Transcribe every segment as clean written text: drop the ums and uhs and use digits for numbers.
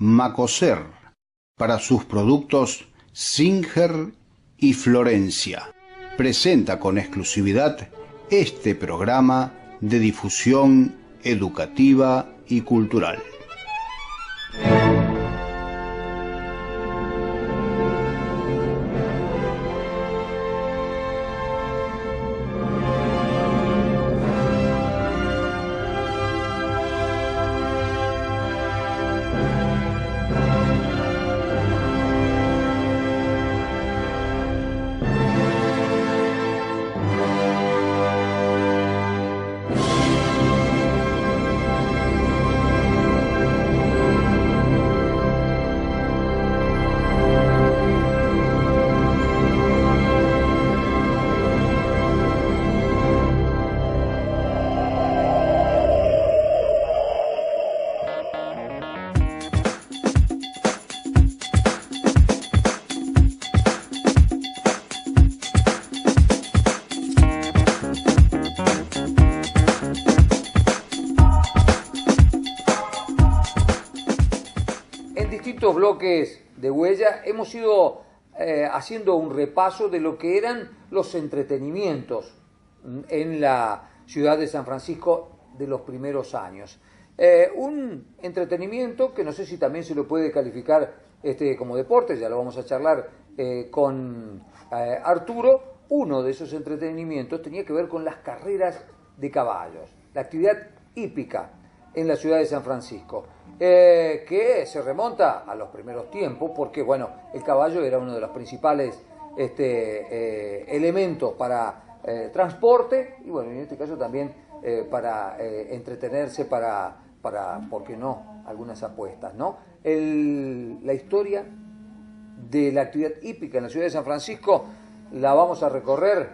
Macoser para sus productos Singer y Florencia. Presenta con exclusividad este programa de difusión educativa y cultural. Bloques de Huella hemos ido haciendo un repaso de lo que eran los entretenimientos en la ciudad de San Francisco de los primeros años. Un entretenimiento que no sé si también se lo puede calificar como deporte, ya lo vamos a charlar con Arturo. Uno de esos entretenimientos tenía que ver con las carreras de caballos, la actividad hípica en la ciudad de San Francisco. Que se remonta a los primeros tiempos, porque bueno, el caballo era uno de los principales elementos para transporte y bueno, en este caso también para entretenerse, para, ¿por qué no?, algunas apuestas, ¿no? La historia de la actividad hípica en la ciudad de San Francisco la vamos a recorrer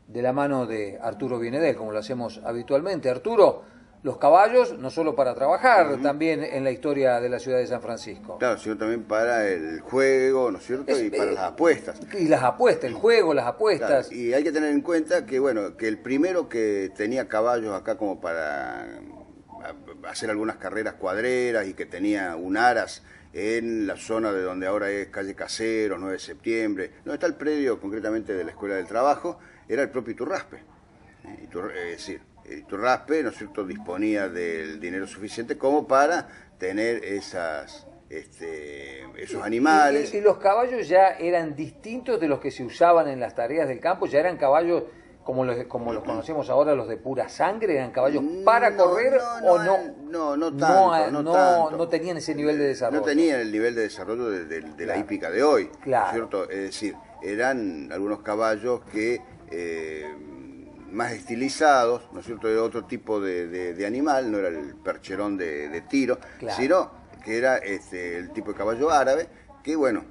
de la mano de Arturo Bienedel, como lo hacemos habitualmente. Arturo, los caballos, no solo para trabajar, también en la historia de la ciudad de San Francisco. Claro, sino también para el juego, ¿no es cierto? Y para las apuestas. Y las apuestas, el juego, las apuestas. Claro, y hay que tener en cuenta que, bueno, que el primero que tenía caballos acá como para hacer algunas carreras cuadreras y que tenía un aras en la zona de donde ahora es calle Caseros, 9 de septiembre, donde está el predio concretamente de la Escuela del Trabajo, era el propio Iturraspe. Es decir, Iturraspe, ¿no es cierto?, disponía del dinero suficiente como para tener esos animales. ¿Y los caballos ya eran distintos de los que se usaban en las tareas del campo? ¿Ya eran caballos como los conocemos ahora, los de pura sangre? ¿Eran caballos para correr o no? No tanto. No tenían ese nivel de desarrollo. No tenían el nivel de desarrollo de la hípica de hoy, claro. ¿cierto? Es decir, eran algunos caballos que más estilizados, ¿no es cierto?, de otro tipo de animal, no era el percherón de tiro, claro, sino que era el tipo de caballo árabe, que bueno,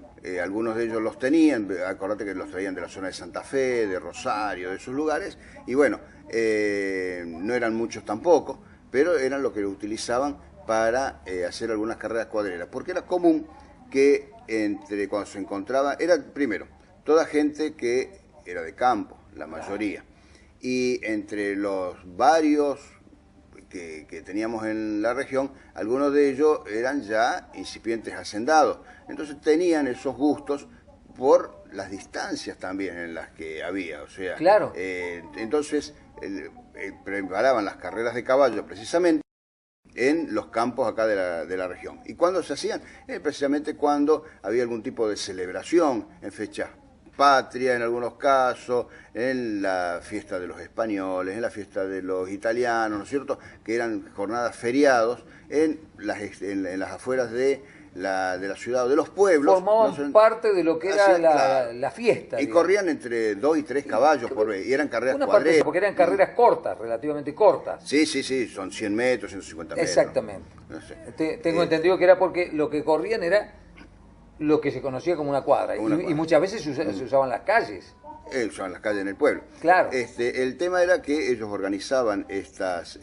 algunos de ellos los tenían, acordate que los traían de la zona de Santa Fe, de Rosario, de esos lugares, y bueno, no eran muchos tampoco, pero eran los que utilizaban para hacer algunas carreras cuadreras, porque era común que cuando se encontraba, era primero, toda gente que era de campo, la mayoría, y entre los varios que teníamos en la región, algunos de ellos eran ya incipientes hacendados. Entonces tenían esos gustos por las distancias también en las que había. O sea, claro. Entonces preparaban las carreras de caballo precisamente en los campos acá de la región. ¿Y cuándo se hacían? Precisamente cuando había algún tipo de celebración en fechas patria en algunos casos, en la fiesta de los españoles, en la fiesta de los italianos, ¿no es cierto?, que eran jornadas feriados en las afueras de la ciudad o de los pueblos. Formaban parte de lo que era la fiesta. Y digamos, corrían entre 2 y 3 caballos por vez, y eran carreras cuadreras. Porque eran carreras cortas, relativamente cortas. Sí, son 100 metros, 150 metros. Exactamente. No sé. Tengo entendido que era porque lo que corrían era lo que se conocía como una cuadra, y muchas veces se usaban las calles. Usaban las calles en el pueblo. Claro. El tema era que ellos organizaban estas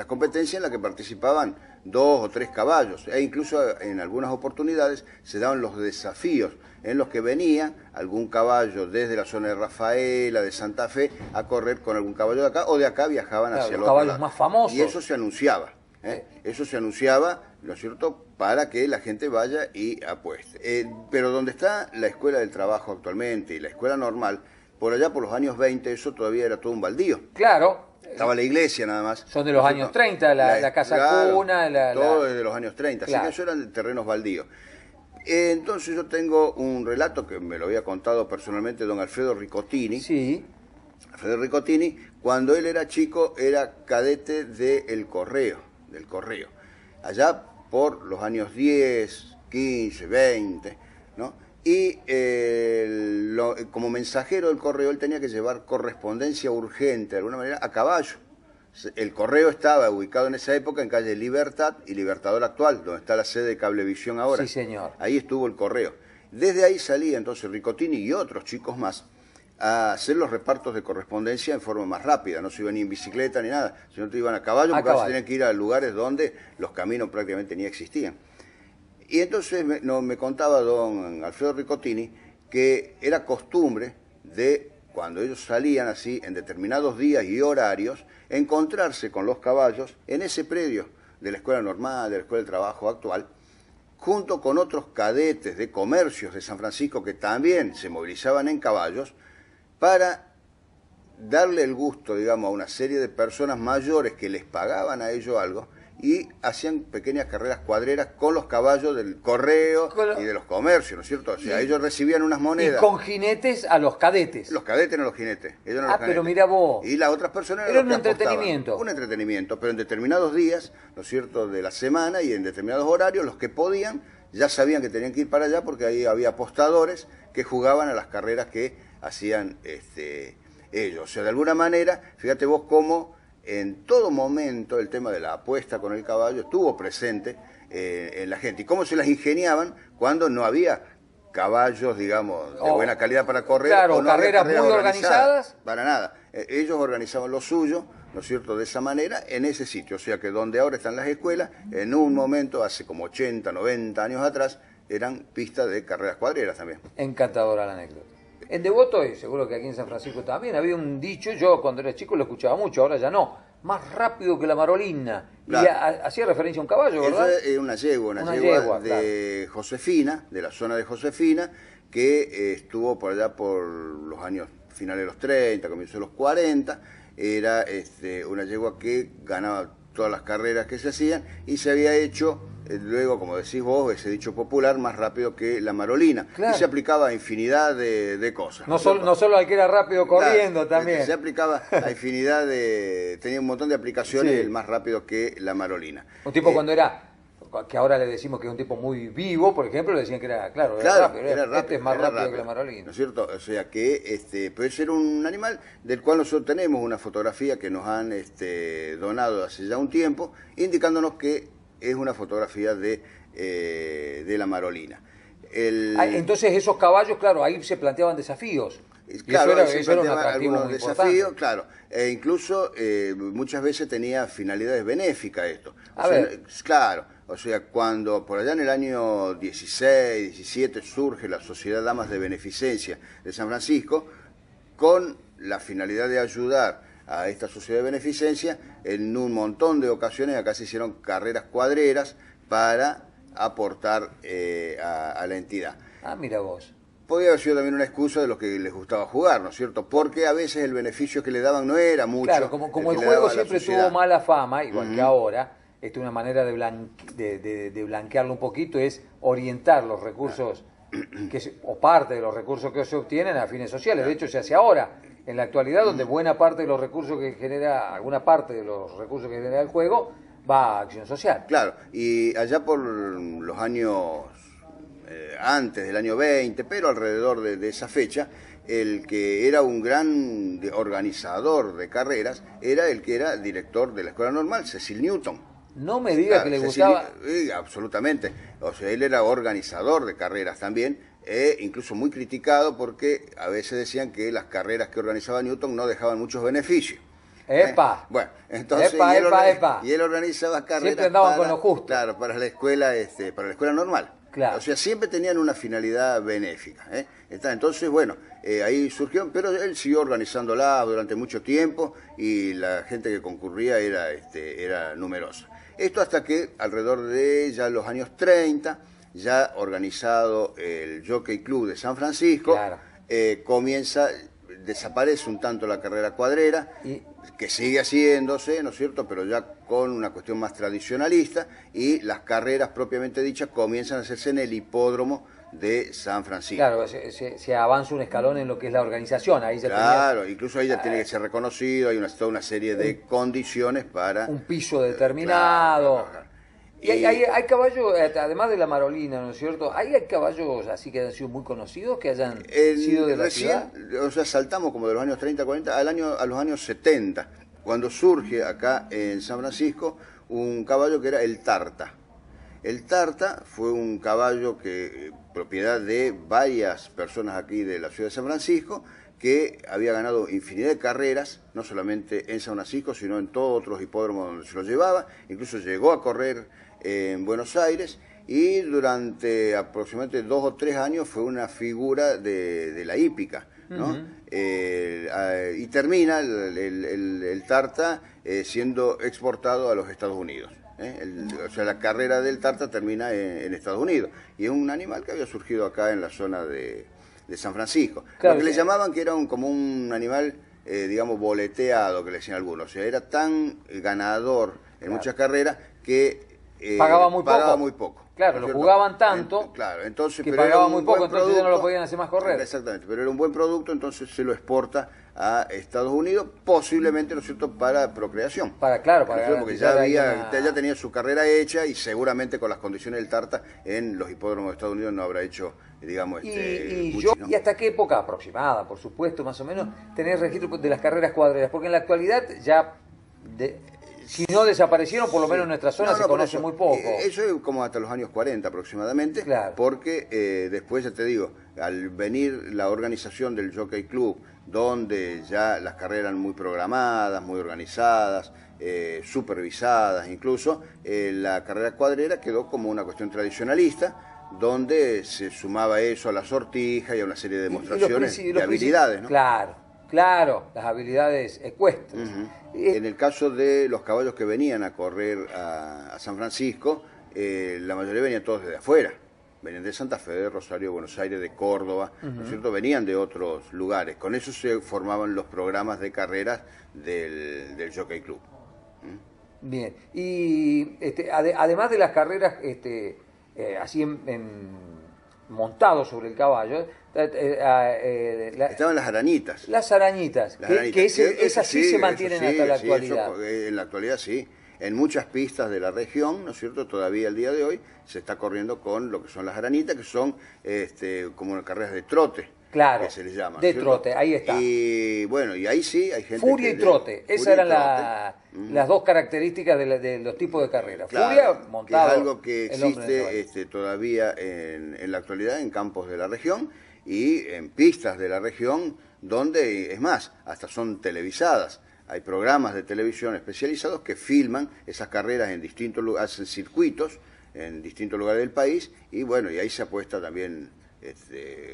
competencias en las que participaban 2 o 3 caballos, e incluso en algunas oportunidades se daban los desafíos en los que venía algún caballo desde la zona de Rafaela, de Santa Fe, a correr con algún caballo de acá, o de acá viajaban hacia los el otro caballos lado. Más famosos. Y eso se anunciaba. Eso se anunciaba, ¿no es cierto?, para que la gente vaya y apueste. Pero donde está la Escuela del Trabajo actualmente y la Escuela Normal, por allá por los años 20, eso todavía era todo un baldío. Claro. Estaba la iglesia nada más. Son de los años 30, la casa claro, cuna. Todo desde los años 30, claro. Así que eso eran terrenos baldíos. Entonces yo tengo un relato que me lo había contado personalmente don Alfredo Ricottini. Sí. Alfredo Ricottini, cuando él era chico, era cadete del Correo. Allá por los años 10, 15, 20, ¿no? Y como mensajero del correo él tenía que llevar correspondencia urgente, de alguna manera, a caballo. El correo estaba ubicado en esa época en calle Libertad y Libertador actual, donde está la sede de Cablevisión ahora. Sí, señor. Ahí estuvo el correo. Desde ahí salía entonces Ricottini y otros chicos más a hacer los repartos de correspondencia en forma más rápida. No se iban ni en bicicleta ni nada, sino que iban a caballo, porque se tenían que ir a lugares donde los caminos prácticamente ni existían. Y entonces me contaba don Alfredo Ricottini que era costumbre de, cuando ellos salían así, en determinados días y horarios, encontrarse con los caballos en ese predio de la Escuela Normal, de la Escuela del Trabajo actual, junto con otros cadetes de comercios de San Francisco que también se movilizaban en caballos, para darle el gusto, digamos, a una serie de personas mayores que les pagaban a ellos algo, y hacían pequeñas carreras cuadreras con los caballos del correo y de los comercios, ¿no es cierto? O sea, ellos recibían unas monedas. Y con jinetes a los cadetes. Los cadetes no los jinetes. Ellos no los jinetes. Pero mira vos. Y las otras personas era un entretenimiento. Un entretenimiento, pero en determinados días, ¿no es cierto?, de la semana y en determinados horarios, los que podían ya sabían que tenían que ir para allá porque ahí había apostadores que jugaban a las carreras que hacían ellos. O sea, de alguna manera, fíjate vos cómo en todo momento el tema de la apuesta con el caballo estuvo presente en la gente. Y cómo se las ingeniaban cuando no había caballos, digamos, de buena calidad para correr. Claro, o no carreras muy organizadas. Para nada. Ellos organizaban lo suyo, ¿no es cierto?, de esa manera, en ese sitio. O sea que donde ahora están las escuelas, en un momento, hace como 80, 90 años atrás, eran pistas de carreras cuadreras también. Encantadora la anécdota. En Devoto, y seguro que aquí en San Francisco también, había un dicho, yo cuando era chico lo escuchaba mucho, ahora ya no, más rápido que la Marolina. Claro. Y hacía referencia a un caballo, ¿verdad? Eso es una yegua de claro. Josefina, de la zona de Josefina, que estuvo por allá por los años finales de los 30, comienzos de los 40, era una yegua que ganaba todas las carreras que se hacían y se había hecho, luego, como decís vos, ese dicho popular, más rápido que la Marolina. Claro. Y se aplicaba a infinidad de cosas. No solo al que era rápido corriendo, claro, también. Se aplicaba a infinidad tenía un montón de aplicaciones, el más rápido que la Marolina. Un tipo cuando era, que ahora le decimos que es un tipo muy vivo, por ejemplo, le decían que era rápido. Era rápido, este es más rápido que la Marolina. ¿No es cierto? O sea que puede ser un animal del cual nosotros tenemos una fotografía que nos han donado hace ya un tiempo, indicándonos que es una fotografía de la Marolina. Entonces esos caballos, claro, ahí se planteaban desafíos. Claro, eso era un atractivo algunos muy desafíos, importante. claro. Incluso muchas veces tenía finalidades benéficas esto. Claro, o sea, cuando por allá en el año 16, 17 surge la Sociedad Damas de Beneficencia de San Francisco, con la finalidad de ayudar a esta sociedad de beneficencia, en un montón de ocasiones acá se hicieron carreras cuadreras para aportar a la entidad. Mira vos. Podría haber sido también una excusa de los que les gustaba jugar, ¿no es cierto? Porque a veces el beneficio que le daban no era mucho. Claro, como el juego siempre tuvo mala fama, igual que ahora, una manera de blanquearlo un poquito es orientar los recursos, o parte de los recursos que se obtienen a fines sociales. De hecho, se hace ahora, en la actualidad, donde buena parte de los recursos que genera, alguna parte de los recursos que genera el juego, va a acción social. Claro, y allá por los años antes del año 20, pero alrededor de esa fecha, el que era un gran organizador de carreras era el que era director de la Escuela Normal, Cecil Newton. No me diga que le gustaba. Absolutamente. O sea, él era organizador de carreras también, incluso muy criticado porque a veces decían que las carreras que organizaba Newton no dejaban muchos beneficios. ¡Epa! Bueno, entonces y él organizaba carreras. Siempre andaban con lo justo. Claro, para la escuela, normal. Claro. O sea, siempre tenían una finalidad benéfica. Entonces, bueno, ahí surgió, pero él siguió organizándola durante mucho tiempo y la gente que concurría era numerosa. Esto hasta que alrededor de ya los años 30, ya organizado el Jockey Club de San Francisco, Claro. desaparece un tanto la carrera cuadrera, que sigue haciéndose, ¿no es cierto?, pero ya con una cuestión más tradicionalista, y las carreras propiamente dichas comienzan a hacerse en el hipódromo de San Francisco. Claro, se avanza un escalón en lo que es la organización. Ahí ya Claro, incluso ahí ya tiene que ser reconocido, hay toda una serie de condiciones para... un piso determinado. Claro. Y hay caballos, además de la Marolina, ¿no es cierto? ¿Hay caballos así que hayan sido muy conocidos, que hayan sido de la ciudad? O sea, saltamos como de los años 30, 40 a los años 70, cuando surge acá en San Francisco un caballo que era el Tarta. El Tarta fue un caballo que propiedad de varias personas aquí de la ciudad de San Francisco, que había ganado infinidad de carreras, no solamente en San Francisco, sino en todos otros hipódromos donde se lo llevaba. Incluso llegó a correr en Buenos Aires, y durante aproximadamente 2 o 3 años fue una figura de la hípica, ¿no? Y termina el Tarta siendo exportado a los Estados Unidos. O sea, la carrera del Tarta termina en Estados Unidos, y es un animal que había surgido acá en la zona de San Francisco. Claro, lo que sí. le llamaban que era como un animal, digamos, boleteado, que le decían algunos. O sea, era tan ganador en muchas carreras que pagaba muy poco. Claro, ¿no lo es cierto? jugaban tanto Claro, entonces, que pero era pagaba un muy poco, buen entonces ya no lo producto. podían hacer más correr. Exactamente, pero era un buen producto, entonces se lo exporta a Estados Unidos, posiblemente, ¿no es cierto?, para procreación. Porque ya ya tenía su carrera hecha, y seguramente con las condiciones del Tarta en los hipódromos de Estados Unidos no habrá hecho, digamos, mucho, ¿no? ¿Y hasta qué época aproximada, por supuesto, más o menos, tenés registro de las carreras cuadreras? Porque en la actualidad ya, si no desaparecieron, por lo menos en nuestra zona se conoce muy poco. Eso es como hasta los años 40 aproximadamente, Claro. Porque después, ya te digo, al venir la organización del Jockey Club, donde ya las carreras eran muy programadas, muy organizadas, supervisadas incluso, la carrera cuadrera quedó como una cuestión tradicionalista, donde se sumaba eso a la sortija y a una serie de demostraciones de habilidades, ¿no? Claro, las habilidades ecuestres. En el caso de los caballos que venían a correr a San Francisco, la mayoría venían todos desde afuera. Venían de Santa Fe, de Rosario, Buenos Aires, de Córdoba, ¿no es cierto? Venían de otros lugares. Con eso se formaban los programas de carreras del Jockey Club. Bien, y además de las carreras así montados sobre el caballo, estaban las arañitas. Las arañitas, esas sí se mantienen hasta la actualidad. En la actualidad sí. En muchas pistas de la región, ¿no es cierto?, todavía el día de hoy se está corriendo con lo que son las aranitas, que son como carreras de trote. Claro, que se les llama, de ¿cierto? trote, ahí está. Y bueno, y ahí sí hay gente Furia y trote, esas eran las dos características de los tipos de carreras. Claro, Furia, montado. Que es algo que el hombre en el existe todavía en la actualidad en campos de la región y en pistas de la región, donde, es más, hasta son televisadas. Hay programas de televisión especializados que filman esas carreras en distintos lugares, hacen circuitos en distintos lugares del país, y bueno, y ahí se apuesta también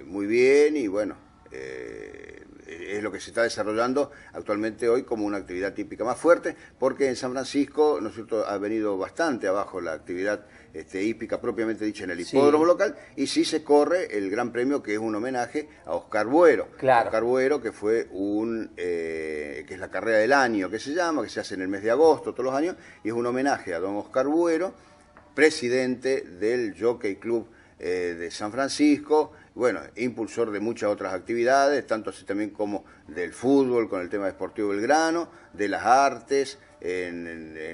muy bien, y bueno, es lo que se está desarrollando actualmente hoy como una actividad típica más fuerte, porque en San Francisco, ¿no es cierto?, ha venido bastante abajo la actividad hípica propiamente dicha en el hipódromo local, y sí se corre el Gran Premio, que es un homenaje a Oscar Buero. Claro. Oscar Buero, que fue que es la carrera del año, que se llama, que se hace en el mes de agosto todos los años, y es un homenaje a don Oscar Buero, presidente del Jockey Club de San Francisco, bueno, impulsor de muchas otras actividades, tanto así también como del fútbol con el tema de Sportivo Belgrano, de las artes en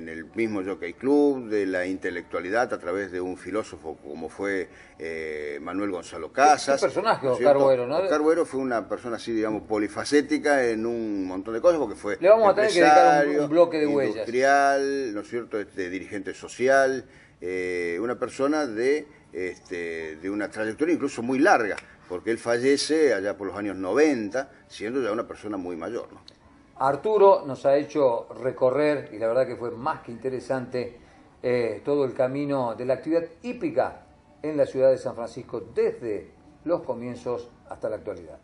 el mismo Jockey Club, de la intelectualidad a través de un filósofo como fue Manuel Gonzalo Casas. ¿Qué personaje, ¿no es Oscar cierto? Buero, ¿no? Oscar Buero fue una persona así, digamos, polifacética en un montón de cosas, porque fue Le vamos a tener que dedicar un bloque de huellas. Industrial, ¿no es cierto?, dirigente social, una persona de una trayectoria incluso muy larga, porque él fallece allá por los años 90, siendo ya una persona muy mayor, ¿no? Arturo nos ha hecho recorrer, y la verdad que fue más que interesante, todo el camino de la actividad hípica en la ciudad de San Francisco desde los comienzos hasta la actualidad.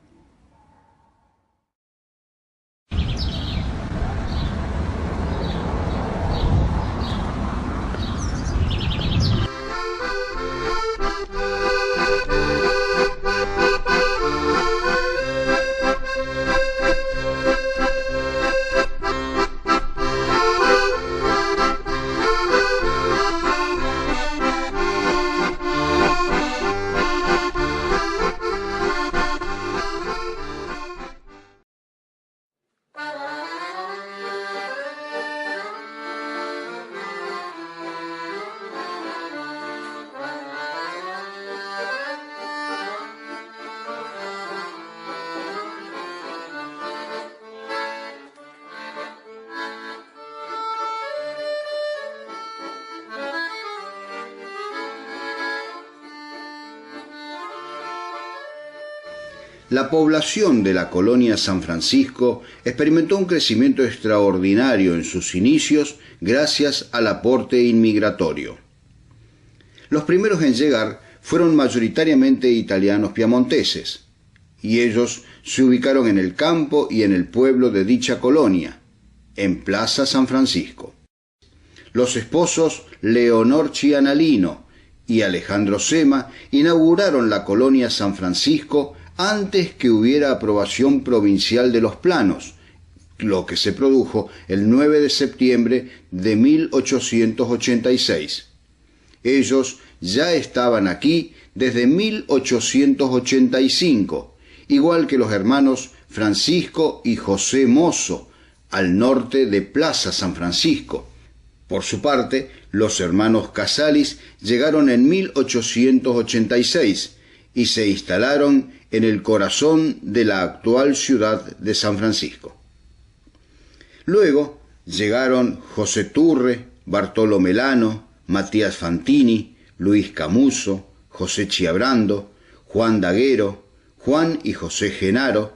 La población de la colonia San Francisco experimentó un crecimiento extraordinario en sus inicios gracias al aporte inmigratorio. Los primeros en llegar fueron mayoritariamente italianos piamonteses, y ellos se ubicaron en el campo y en el pueblo de dicha colonia, en Plaza San Francisco. Los esposos Leonor Cianalino y Alejandro Sema inauguraron la colonia San Francisco antes que hubiera aprobación provincial de los planos, lo que se produjo el 9 de septiembre de 1886. Ellos ya estaban aquí desde 1885, igual que los hermanos Francisco y José Mozo, al norte de Plaza San Francisco. Por su parte, los hermanos Casalis llegaron en 1886 y se instalaron en el corazón de la actual ciudad de San Francisco. Luego llegaron José Turre, Bartolo Melano, Matías Fantini, Luis Camuso, José Chiabrando, Juan Daguero, Juan y José Genaro,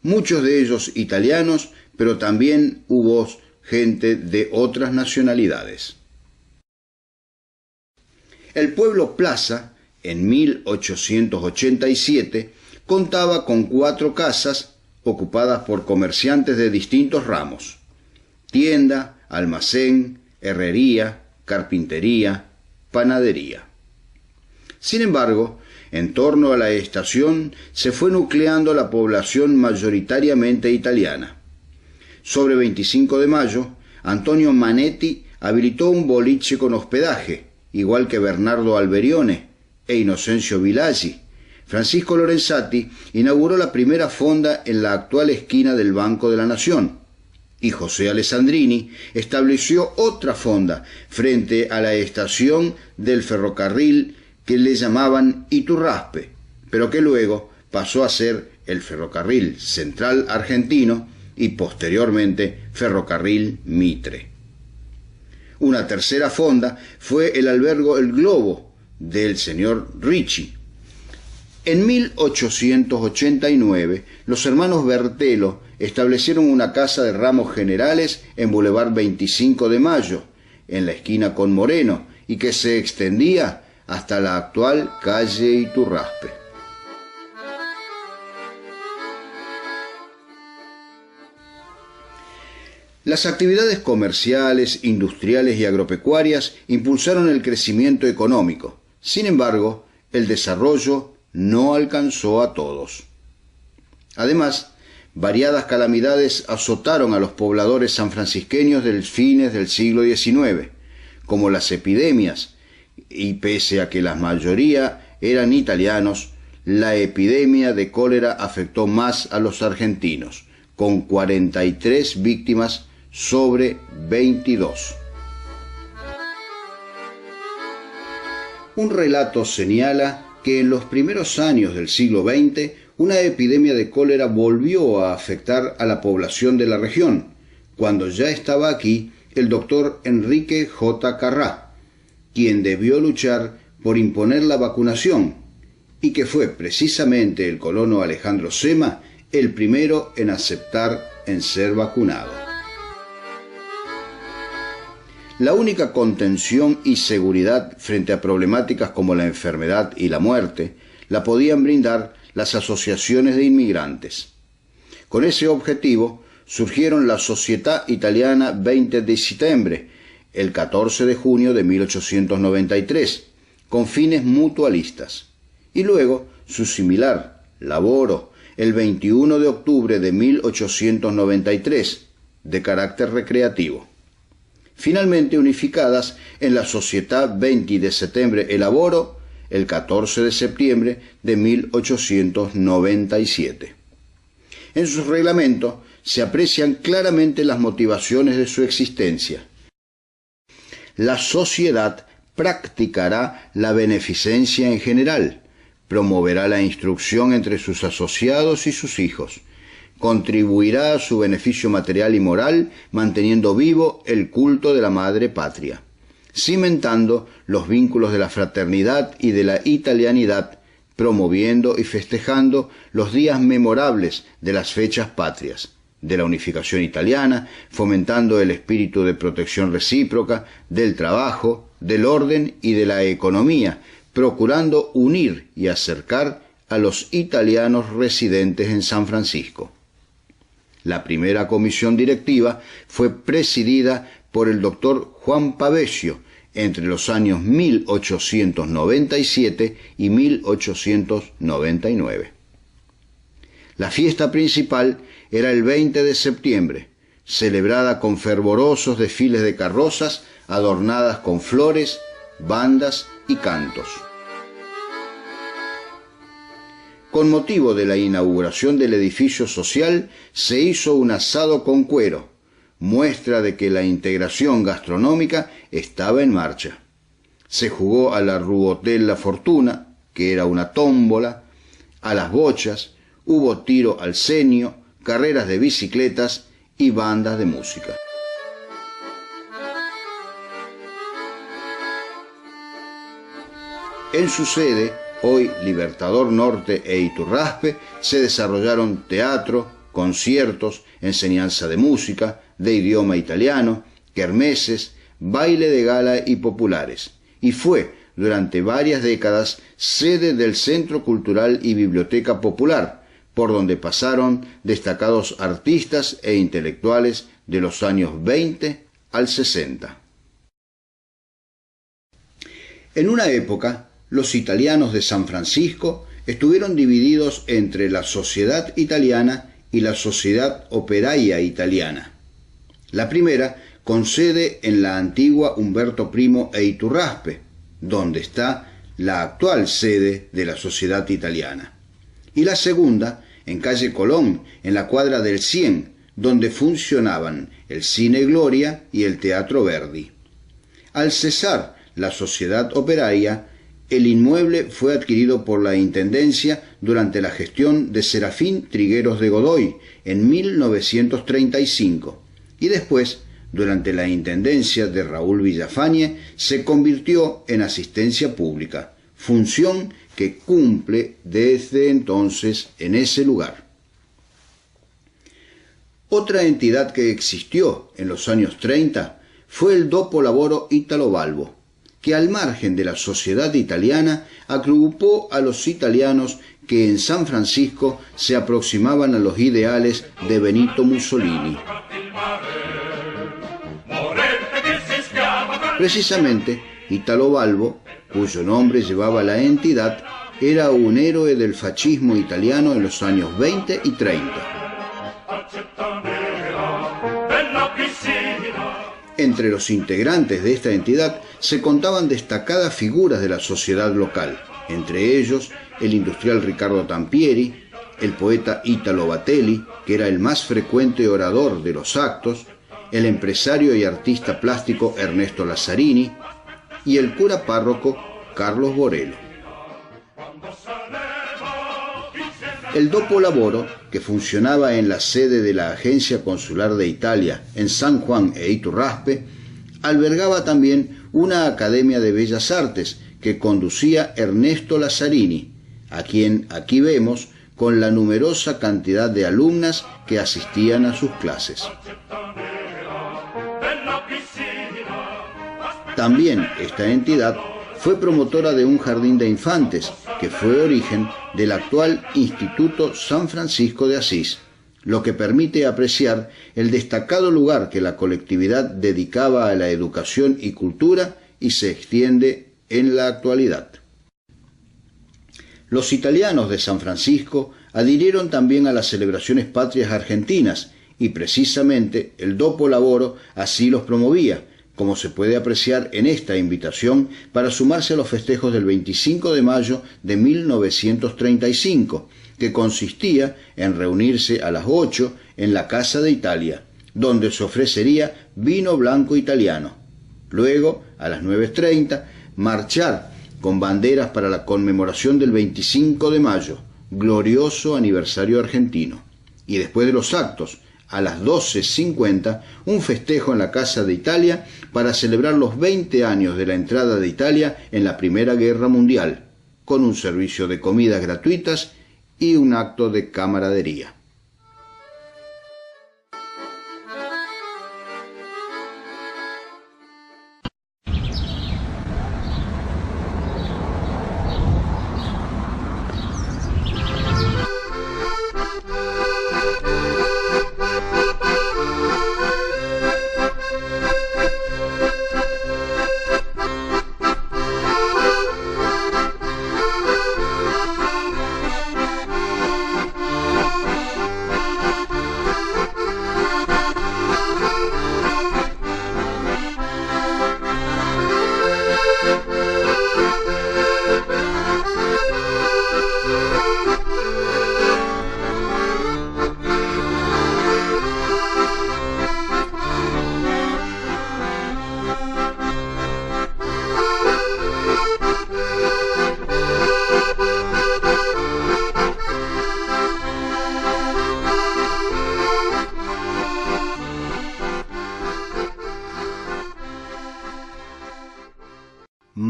muchos de ellos italianos, pero también hubo gente de otras nacionalidades. El pueblo Plaza, en 1887, contaba con 4 casas ocupadas por comerciantes de distintos ramos: tienda, almacén, herrería, carpintería, panadería. Sin embargo, en torno a la estación se fue nucleando la población mayoritariamente italiana. Sobre 25 de mayo, Antonio Manetti habilitó un boliche con hospedaje, igual que Bernardo Alberione e Inocencio Villaggi. Francisco Lorenzati inauguró la primera fonda en la actual esquina del Banco de la Nación, y José Alessandrini estableció otra fonda frente a la estación del ferrocarril que le llamaban Iturraspe, pero que luego pasó a ser el Ferrocarril Central Argentino y posteriormente Ferrocarril Mitre. Una tercera fonda fue el albergo El Globo del señor Ricci. En 1889, los hermanos Bertelo establecieron una casa de ramos generales en Boulevard 25 de Mayo, en la esquina con Moreno, y que se extendía hasta la actual calle Iturraspe. Las actividades comerciales, industriales y agropecuarias impulsaron el crecimiento económico. Sin embargo, el desarrollo no alcanzó a todos. Además, variadas calamidades azotaron a los pobladores sanfrancisqueños del fines del siglo XIX, como las epidemias, y pese a que la mayoría eran italianos, la epidemia de cólera afectó más a los argentinos, con 43 víctimas sobre 22. Un relato señala que en los primeros años del siglo XX una epidemia de cólera volvió a afectar a la población de la región, cuando ya estaba aquí el doctor Enrique J. Carrá, quien debió luchar por imponer la vacunación, y que fue precisamente el colono Alejandro Sema el primero en aceptar en ser vacunado. La única contención y seguridad frente a problemáticas como la enfermedad y la muerte la podían brindar las asociaciones de inmigrantes. Con ese objetivo surgieron la Società Italiana 20 de Settembre, el 14 de junio de 1893, con fines mutualistas, y luego su similar, Laboro, el 21 de octubre de 1893, de carácter recreativo. Finalmente unificadas en la Società 20 de Settembre e Lavoro, el 14 de septiembre de 1897. En sus reglamentos se aprecian claramente las motivaciones de su existencia. La sociedad practicará la beneficencia en general, promoverá la instrucción entre sus asociados y sus hijos, contribuirá a su beneficio material y moral, manteniendo vivo el culto de la madre patria, cimentando los vínculos de la fraternidad y de la italianidad promoviendo y festejando los días memorables de las fechas patrias, de la unificación italiana, fomentando el espíritu de protección recíproca, del trabajo, del orden y de la economía, procurando unir y acercar a los italianos residentes en San Francisco. La primera comisión directiva fue presidida por el doctor Juan Pavesio entre los años 1897 y 1899. La fiesta principal era el 20 de septiembre, celebrada con fervorosos desfiles de carrozas adornadas con flores, bandas y cantos. Con motivo de la inauguración del edificio social, se hizo un asado con cuero, muestra de que la integración gastronómica estaba en marcha. Se jugó a la Ruotella Fortuna, que era una tómbola, a las bochas, hubo tiro al cenio, carreras de bicicletas y bandas de música. En su sede, hoy Libertador Norte e Iturraspe, se desarrollaron teatro, conciertos, enseñanza de música, de idioma italiano, kermeses, baile de gala y populares, y fue durante varias décadas sede del Centro Cultural y Biblioteca Popular, por donde pasaron destacados artistas e intelectuales de los años 20 al 60. En una época, los italianos de San Francisco estuvieron divididos entre la sociedad italiana y la sociedad operaia italiana. La primera con sede en la antigua Umberto I e Iturraspe, donde está la actual sede de la sociedad italiana. Y la segunda en calle Colón, en la cuadra del 100, donde funcionaban el Cine Gloria y el Teatro Verdi. Al cesar la sociedad operaia, el inmueble fue adquirido por la Intendencia durante la gestión de Serafín Trigueros de Godoy en 1935 y después, durante la Intendencia de Raúl Villafañe, se convirtió en asistencia pública, función que cumple desde entonces en ese lugar. Otra entidad que existió en los años 30 fue el Dopo Lavoro Italo Balbo, que al margen de la sociedad italiana agrupó a los italianos que en San Francisco se aproximaban a los ideales de Benito Mussolini. Precisamente, Italo Balbo, cuyo nombre llevaba la entidad, era un héroe del fascismo italiano en los años 20 y 30. Entre los integrantes de esta entidad se contaban destacadas figuras de la sociedad local, entre ellos el industrial Ricardo Tampieri, el poeta Italo Batelli, que era el más frecuente orador de los actos, el empresario y artista plástico Ernesto Lazzarini y el cura párroco Carlos Borello. El Dopo Lavoro, que funcionaba en la sede de la Agencia Consular de Italia en San Juan e Iturraspe, albergaba también una academia de bellas artes que conducía Ernesto Lazzarini, a quien aquí vemos con la numerosa cantidad de alumnas que asistían a sus clases. También esta entidad fue promotora de un jardín de infantes, que fue origen del actual Instituto San Francisco de Asís, lo que permite apreciar el destacado lugar que la colectividad dedicaba a la educación y cultura y se extiende en la actualidad. Los italianos de San Francisco adhirieron también a las celebraciones patrias argentinas y precisamente el Dopo Lavoro así los promovía, como se puede apreciar en esta invitación para sumarse a los festejos del 25 de mayo de 1935, que consistía en reunirse a las 8 en la Casa de Italia, donde se ofrecería vino blanco italiano. Luego, a las 9:30, marchar con banderas para la conmemoración del 25 de mayo, glorioso aniversario argentino. Y después de los actos, a las 12:50, un festejo en la Casa de Italia para celebrar los 20 años de la entrada de Italia en la Primera Guerra Mundial, con un servicio de comidas gratuitas y un acto de camaradería.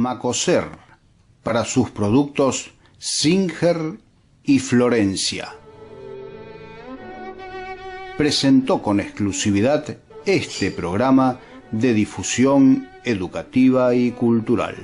Macoser, para sus productos Singer y Florencia. Presentó con exclusividad este programa de difusión educativa y cultural.